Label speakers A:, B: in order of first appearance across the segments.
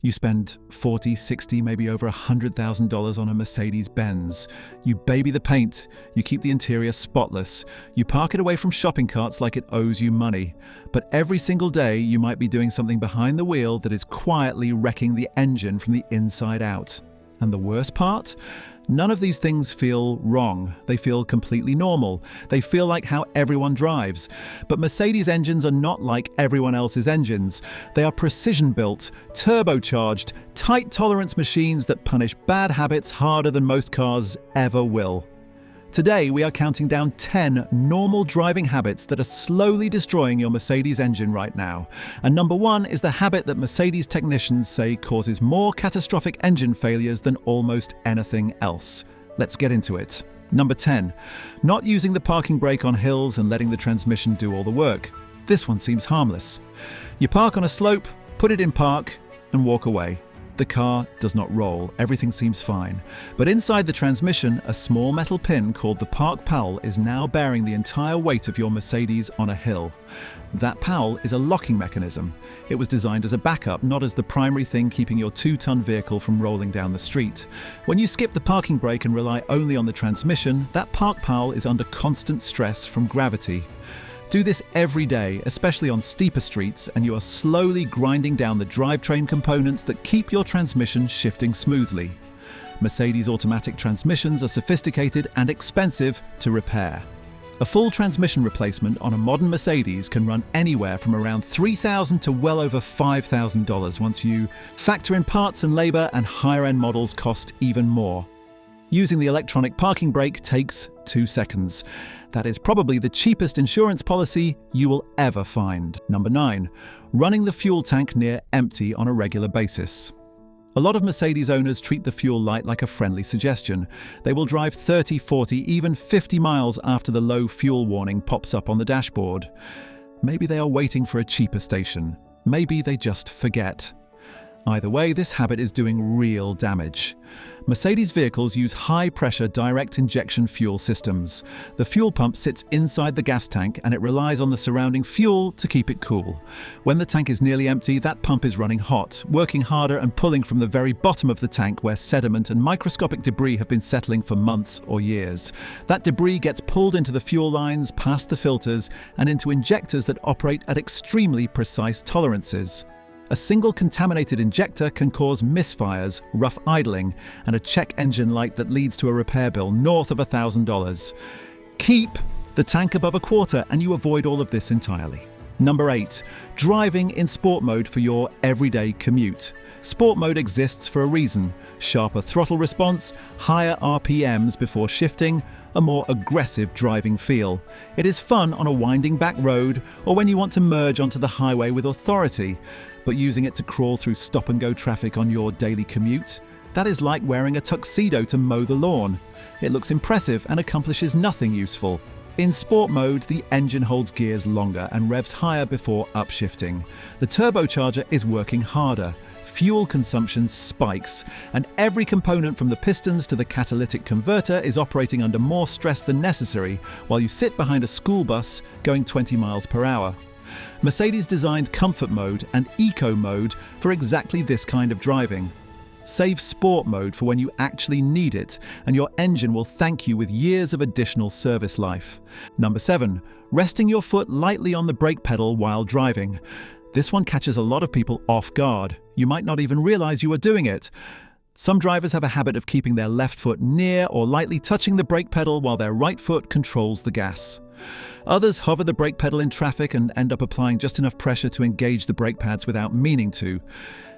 A: You spend 40, 60, maybe over $100,000 on a Mercedes-Benz. You baby the paint, you keep the interior spotless, you park it away from shopping carts like it owes you money. But every single day you might be doing something behind the wheel that is quietly wrecking the engine from the inside out. And the worst part? None of these things feel wrong. They feel completely normal. They feel like how everyone drives. But Mercedes engines are not like everyone else's engines. They are precision-built, turbocharged, tight-tolerance machines that punish bad habits harder than most cars ever will. Today, we are counting down 10 normal driving habits that are slowly destroying your Mercedes engine right now. And number 1 is the habit that Mercedes technicians say causes more catastrophic engine failures than almost anything else. Let's get into it. Number 10, not using the parking brake on hills and letting the transmission do all the work. This one seems harmless. You park on a slope, put it in park, and walk away. The car does not roll, everything seems fine. But inside the transmission, a small metal pin called the park powel is now bearing the entire weight of your Mercedes on a hill. That powel is a locking mechanism. It was designed as a backup, not as the primary thing keeping your 2-ton vehicle from rolling down the street. When you skip the parking brake and rely only on the transmission, that park powel is under constant stress from gravity. Do this every day, especially on steeper streets, and you are slowly grinding down the drivetrain components that keep your transmission shifting smoothly. Mercedes automatic transmissions are sophisticated and expensive to repair. A full transmission replacement on a modern Mercedes can run anywhere from around $3,000 to well over $5,000 once you factor in parts and labor, and higher-end models cost even more. Using the electronic parking brake takes 2 seconds. That is probably the cheapest insurance policy you will ever find. Number 9, running the fuel tank near empty on a regular basis. A lot of Mercedes owners treat the fuel light like a friendly suggestion. They will drive 30, 40, even 50 miles after the low fuel warning pops up on the dashboard. Maybe they are waiting for a cheaper station. Maybe they just forget. Either way, this habit is doing real damage. Mercedes vehicles use high-pressure direct injection fuel systems. The fuel pump sits inside the gas tank and it relies on the surrounding fuel to keep it cool. When the tank is nearly empty, that pump is running hot, working harder and pulling from the very bottom of the tank where sediment and microscopic debris have been settling for months or years. That debris gets pulled into the fuel lines, past the filters, and into injectors that operate at extremely precise tolerances. A single contaminated injector can cause misfires, rough idling, and a check engine light that leads to a repair bill north of $1,000. Keep the tank above a quarter and you avoid all of this entirely. Number 8, driving in sport mode for your everyday commute. Sport mode exists for a reason. Sharper throttle response, higher RPMs before shifting, a more aggressive driving feel. It is fun on a winding back road or when you want to merge onto the highway with authority. But using it to crawl through stop-and-go traffic on your daily commute? That is like wearing a tuxedo to mow the lawn. It looks impressive and accomplishes nothing useful. In sport mode, the engine holds gears longer and revs higher before upshifting. The turbocharger is working harder. Fuel consumption spikes, and every component from the pistons to the catalytic converter is operating under more stress than necessary while you sit behind a school bus going 20 miles per hour. Mercedes designed comfort mode and eco mode for exactly this kind of driving. Save sport mode for when you actually need it, and your engine will thank you with years of additional service life. Number 7, resting your foot lightly on the brake pedal while driving. This one catches a lot of people off guard. You might not even realize you are doing it. Some drivers have a habit of keeping their left foot near or lightly touching the brake pedal while their right foot controls the gas. Others hover the brake pedal in traffic and end up applying just enough pressure to engage the brake pads without meaning to.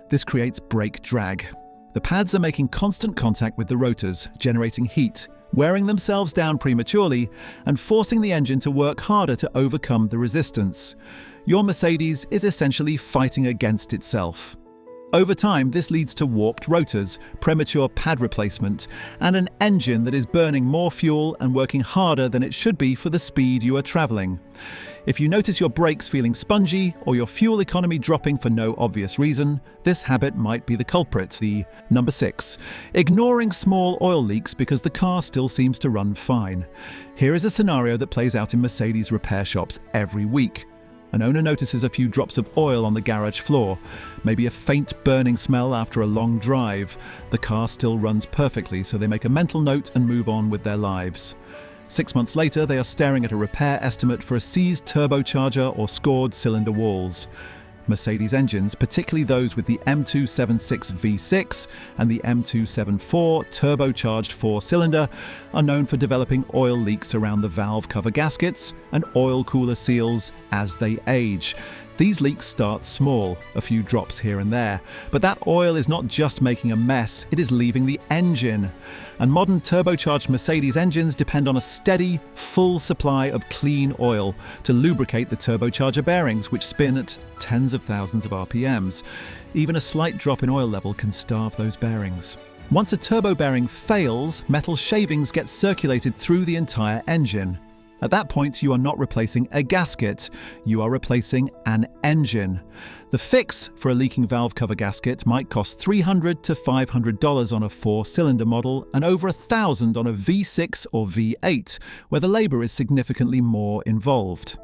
A: This creates brake drag. The pads are making constant contact with the rotors, generating heat, wearing themselves down prematurely, and forcing the engine to work harder to overcome the resistance. Your Mercedes is essentially fighting against itself. Over time, this leads to warped rotors, premature pad replacement, and an engine that is burning more fuel and working harder than it should be for the speed you are traveling. If you notice your brakes feeling spongy or your fuel economy dropping for no obvious reason, this habit might be the culprit. Number 6, ignoring small oil leaks because the car still seems to run fine. Here is a scenario that plays out in Mercedes repair shops every week. An owner notices a few drops of oil on the garage floor, maybe a faint burning smell after a long drive. The car still runs perfectly, so they make a mental note and move on with their lives. 6 months later, they are staring at a repair estimate for a seized turbocharger or scored cylinder walls. Mercedes engines, particularly those with the M276 V6 and the M274 turbocharged 4-cylinder, are known for developing oil leaks around the valve cover gaskets and oil cooler seals as they age. These leaks start small, a few drops here and there, but that oil is not just making a mess, it is leaving the engine. And modern turbocharged Mercedes engines depend on a steady, full supply of clean oil to lubricate the turbocharger bearings, which spin at tens of thousands of RPMs. Even a slight drop in oil level can starve those bearings. Once a turbo bearing fails, metal shavings get circulated through the entire engine. At that point, you are not replacing a gasket, you are replacing an engine. The fix for a leaking valve cover gasket might cost $300 to $500 on a 4-cylinder model and over $1,000 on a V6 or V8, where the labour is significantly more involved.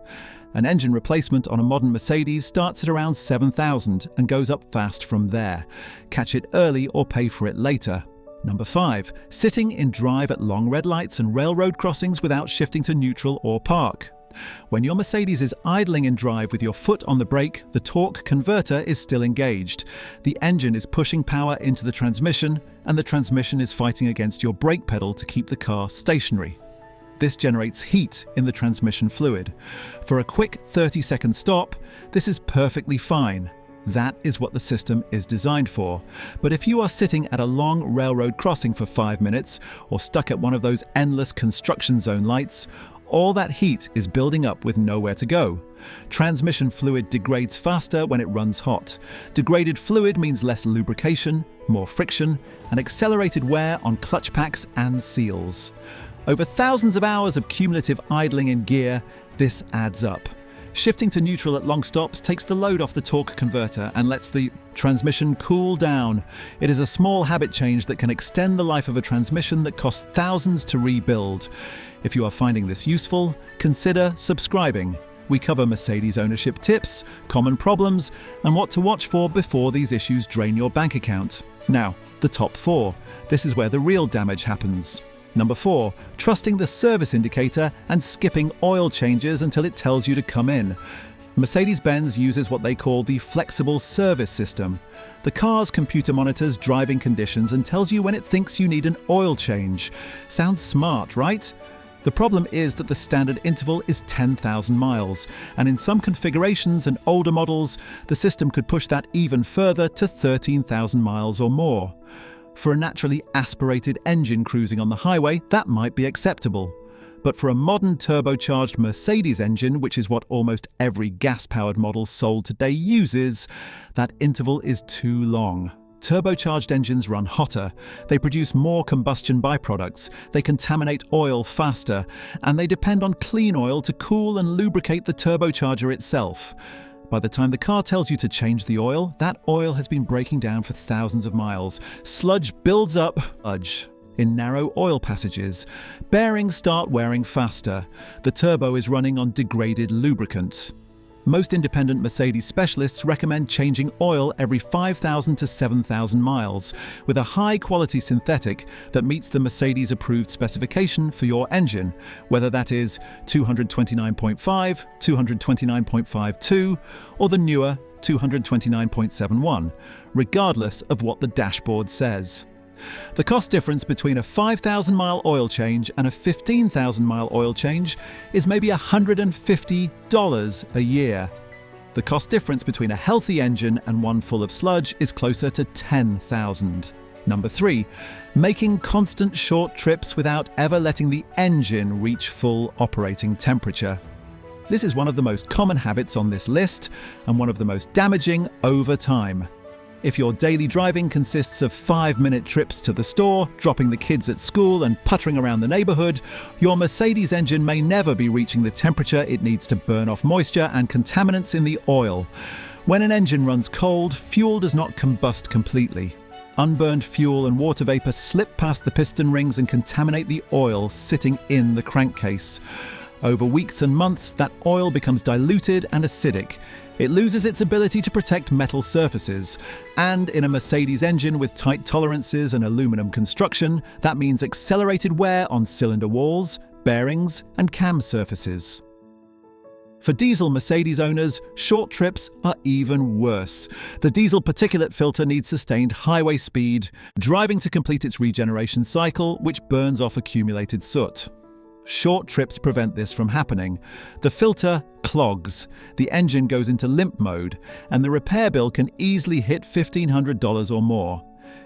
A: An engine replacement on a modern Mercedes starts at around $7,000 and goes up fast from there. Catch it early or pay for it later. Number 5. Sitting in drive at long red lights and railroad crossings without shifting to neutral or park. When your Mercedes is idling in drive with your foot on the brake, the torque converter is still engaged. The engine is pushing power into the transmission, and the transmission is fighting against your brake pedal to keep the car stationary. This generates heat in the transmission fluid. For a quick 30-second stop, this is perfectly fine. That is what the system is designed for. But if you are sitting at a long railroad crossing for 5 minutes or stuck at one of those endless construction zone lights, all that heat is building up with nowhere to go. Transmission fluid degrades faster when it runs hot. Degraded fluid means less lubrication, more friction, and accelerated wear on clutch packs and seals. Over thousands of hours of cumulative idling in gear, this adds up. Shifting to neutral at long stops takes the load off the torque converter and lets the transmission cool down. It is a small habit change that can extend the life of a transmission that costs thousands to rebuild. If you are finding this useful, consider subscribing. We cover Mercedes ownership tips, common problems, and what to watch for before these issues drain your bank account. Now, the top 4. This is where the real damage happens. Number 4, trusting the service indicator and skipping oil changes until it tells you to come in. Mercedes-Benz uses what they call the flexible service system. The car's computer monitors driving conditions and tells you when it thinks you need an oil change. Sounds smart, right? The problem is that the standard interval is 10,000 miles, and in some configurations and older models, the system could push that even further to 13,000 miles or more. For a naturally aspirated engine cruising on the highway, that might be acceptable. But for a modern turbocharged Mercedes engine, which is what almost every gas-powered model sold today uses, that interval is too long. Turbocharged engines run hotter, they produce more combustion byproducts, they contaminate oil faster, and they depend on clean oil to cool and lubricate the turbocharger itself. By the time the car tells you to change the oil, that oil has been breaking down for thousands of miles. Sludge builds up in narrow oil passages. Bearings start wearing faster. The turbo is running on degraded lubricant. Most independent Mercedes specialists recommend changing oil every 5,000 to 7,000 miles with a high-quality synthetic that meets the Mercedes-approved specification for your engine, whether that is 229.5, 229.52, or the newer 229.71, regardless of what the dashboard says. The cost difference between a 5,000-mile oil change and a 15,000-mile oil change is maybe $150 a year. The cost difference between a healthy engine and one full of sludge is closer to $10,000. Number 3, making constant short trips without ever letting the engine reach full operating temperature. This is one of the most common habits on this list and one of the most damaging over time. If your daily driving consists of 5-minute trips to the store, dropping the kids at school and puttering around the neighborhood, your Mercedes engine may never be reaching the temperature it needs to burn off moisture and contaminants in the oil. When an engine runs cold, fuel does not combust completely. Unburned fuel and water vapor slip past the piston rings and contaminate the oil sitting in the crankcase. Over weeks and months, that oil becomes diluted and acidic. It loses its ability to protect metal surfaces. And in a Mercedes engine with tight tolerances and aluminum construction, that means accelerated wear on cylinder walls, bearings, and cam surfaces. For diesel Mercedes owners, short trips are even worse. The diesel particulate filter needs sustained highway speed, driving to complete its regeneration cycle, which burns off accumulated soot. Short trips prevent this from happening. The filter clogs, the engine goes into limp mode, and the repair bill can easily hit $1,500 or more.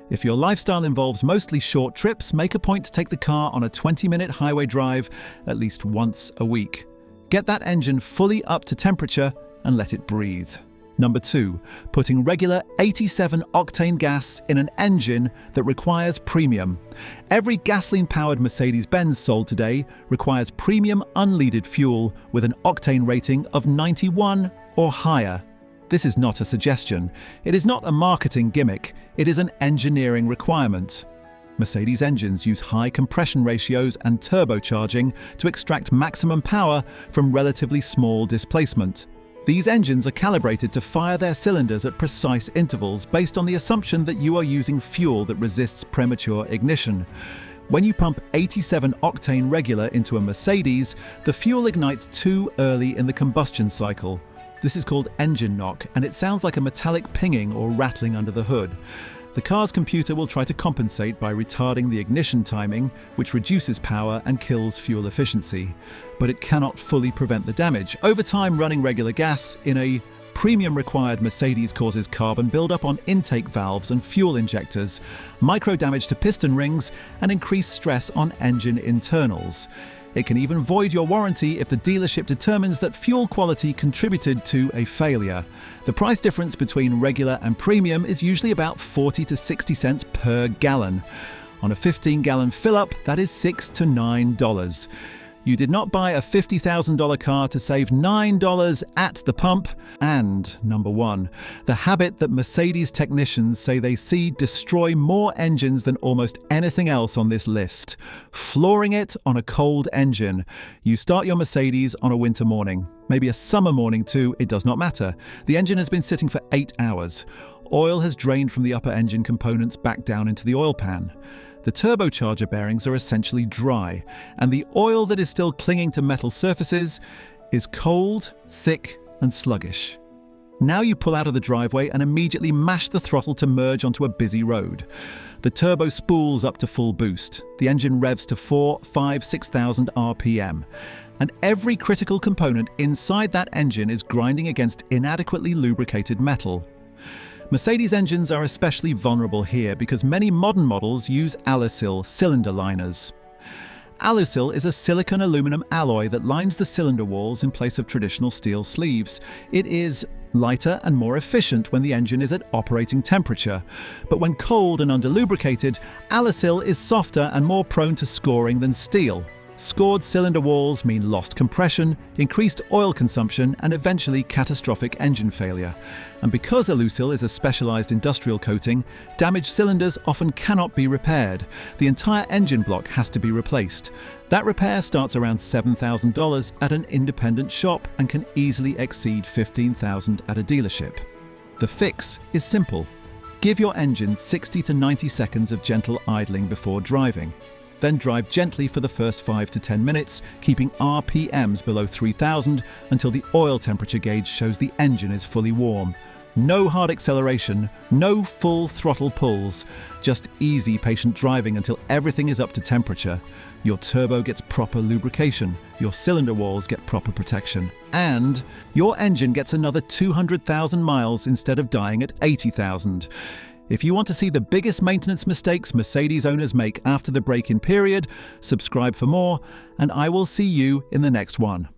A: If your lifestyle involves mostly short trips, make a point to take the car on a 20-minute highway drive at least once a week. Get that engine fully up to temperature and let it breathe. Number 2, putting regular 87 octane gas in an engine that requires premium. Every gasoline-powered Mercedes-Benz sold today requires premium unleaded fuel with an octane rating of 91 or higher. This is not a suggestion. It is not a marketing gimmick. It is an engineering requirement. Mercedes engines use high compression ratios and turbocharging to extract maximum power from relatively small displacement. These engines are calibrated to fire their cylinders at precise intervals based on the assumption that you are using fuel that resists premature ignition. When you pump 87 octane regular into a Mercedes, the fuel ignites too early in the combustion cycle. This is called engine knock, and it sounds like a metallic pinging or rattling under the hood. The car's computer will try to compensate by retarding the ignition timing, which reduces power and kills fuel efficiency. But it cannot fully prevent the damage. Over time, running regular gas in a premium-required Mercedes causes carbon buildup on intake valves and fuel injectors, micro damage to piston rings, and increased stress on engine internals. It can even void your warranty if the dealership determines that fuel quality contributed to a failure. The price difference between regular and premium is usually about 40 to 60 cents per gallon. On a 15-gallon fill-up, that is $6 to $9. You did not buy a $50,000 car to save $9 at the pump. And number 1, the habit that Mercedes technicians say they see destroy more engines than almost anything else on this list. Flooring it on a cold engine. You start your Mercedes on a winter morning, maybe a summer morning too, it does not matter. The engine has been sitting for 8 hours. Oil has drained from the upper engine components back down into the oil pan. The turbocharger bearings are essentially dry, and the oil that is still clinging to metal surfaces is cold, thick, and sluggish. Now you pull out of the driveway and immediately mash the throttle to merge onto a busy road. The turbo spools up to full boost. The engine revs to 4,000, 5,000, 6,000 RPM. And every critical component inside that engine is grinding against inadequately lubricated metal. Mercedes engines are especially vulnerable here because many modern models use Alusil cylinder liners. Alusil is a silicon aluminum alloy that lines the cylinder walls in place of traditional steel sleeves. It is lighter and more efficient when the engine is at operating temperature. But when cold and under-lubricated, Alusil is softer and more prone to scoring than steel. Scored cylinder walls mean lost compression, increased oil consumption, and eventually catastrophic engine failure. And because Alusil is a specialized industrial coating, damaged cylinders often cannot be repaired. The entire engine block has to be replaced. That repair starts around $7,000 at an independent shop and can easily exceed $15,000 at a dealership. The fix is simple. Give your engine 60 to 90 seconds of gentle idling before driving. Then drive gently for the first 5 to 10 minutes, keeping RPMs below 3,000 until the oil temperature gauge shows the engine is fully warm. No hard acceleration, no full throttle pulls, just easy patient driving until everything is up to temperature. Your turbo gets proper lubrication, your cylinder walls get proper protection, and your engine gets another 200,000 miles instead of dying at 80,000. If you want to see the biggest maintenance mistakes Mercedes owners make after the break-in period, subscribe for more, and I will see you in the next one.